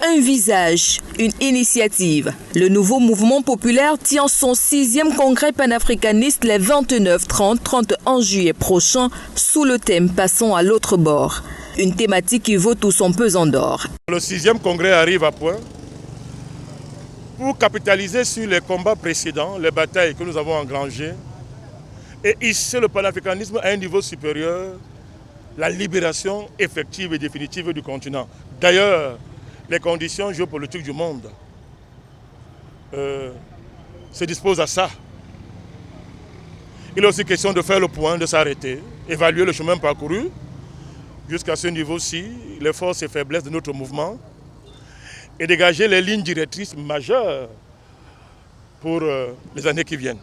Un visage, une initiative. Le nouveau mouvement populaire tient son 6e congrès panafricaniste les 29, 30, 31 juillet prochains sous le thème « Passons à l'autre bord ». Une thématique qui vaut tout son pesant d'or. Le 6e congrès arrive à point pour capitaliser sur les combats précédents, les batailles que nous avons engrangées et hisser le panafricanisme à un niveau supérieur, la libération effective et définitive du continent. D'ailleurs, les conditions géopolitiques du monde se disposent à ça. Il est aussi question de faire le point, de s'arrêter, évaluer le chemin parcouru jusqu'à ce niveau-ci, les forces et faiblesses de notre mouvement et dégager les lignes directrices majeures pour les années qui viennent.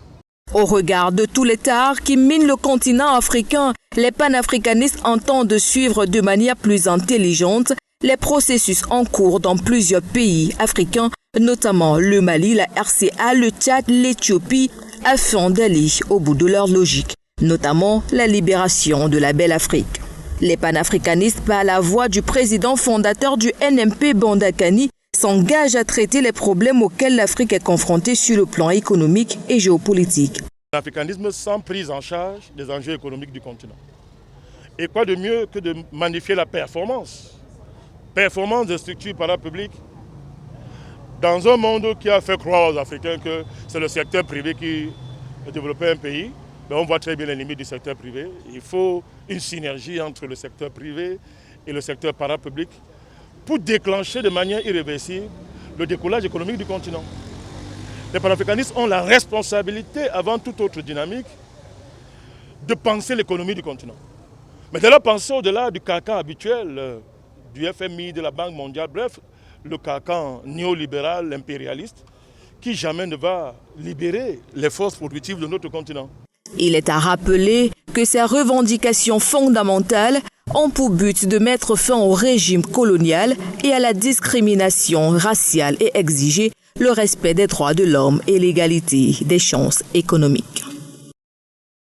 Au regard de tous les tares qui minent le continent africain, les panafricanistes entendent suivre de manière plus intelligente les processus en cours dans plusieurs pays africains, notamment le Mali, la RCA, le Tchad, l'Éthiopie, afin d'aller au bout de leur logique, notamment la libération de la belle Afrique. Les panafricanistes, par la voix du président fondateur du NMP Bandakani, s'engagent à traiter les problèmes auxquels l'Afrique est confrontée sur le plan économique et géopolitique. L'africanisme sans prise en charge des enjeux économiques du continent. Et quoi de mieux que de magnifier la performance des structures parapubliques dans un monde qui a fait croire aux Africains que c'est le secteur privé qui a développé un pays. Mais on voit très bien les limites du secteur privé. Il faut une synergie entre le secteur privé et le secteur parapublic pour déclencher de manière irréversible le décollage économique du continent. Les panafricanistes ont la responsabilité, avant toute autre dynamique, de penser l'économie du continent. Mais de la penser au-delà du carcan habituel, du FMI, de la Banque mondiale, bref, le carcan néolibéral, impérialiste, qui jamais ne va libérer les forces productives de notre continent. Il est à rappeler que ces revendications fondamentales ont pour but de mettre fin au régime colonial et à la discrimination raciale et exiger le respect des droits de l'homme et l'égalité des chances économiques.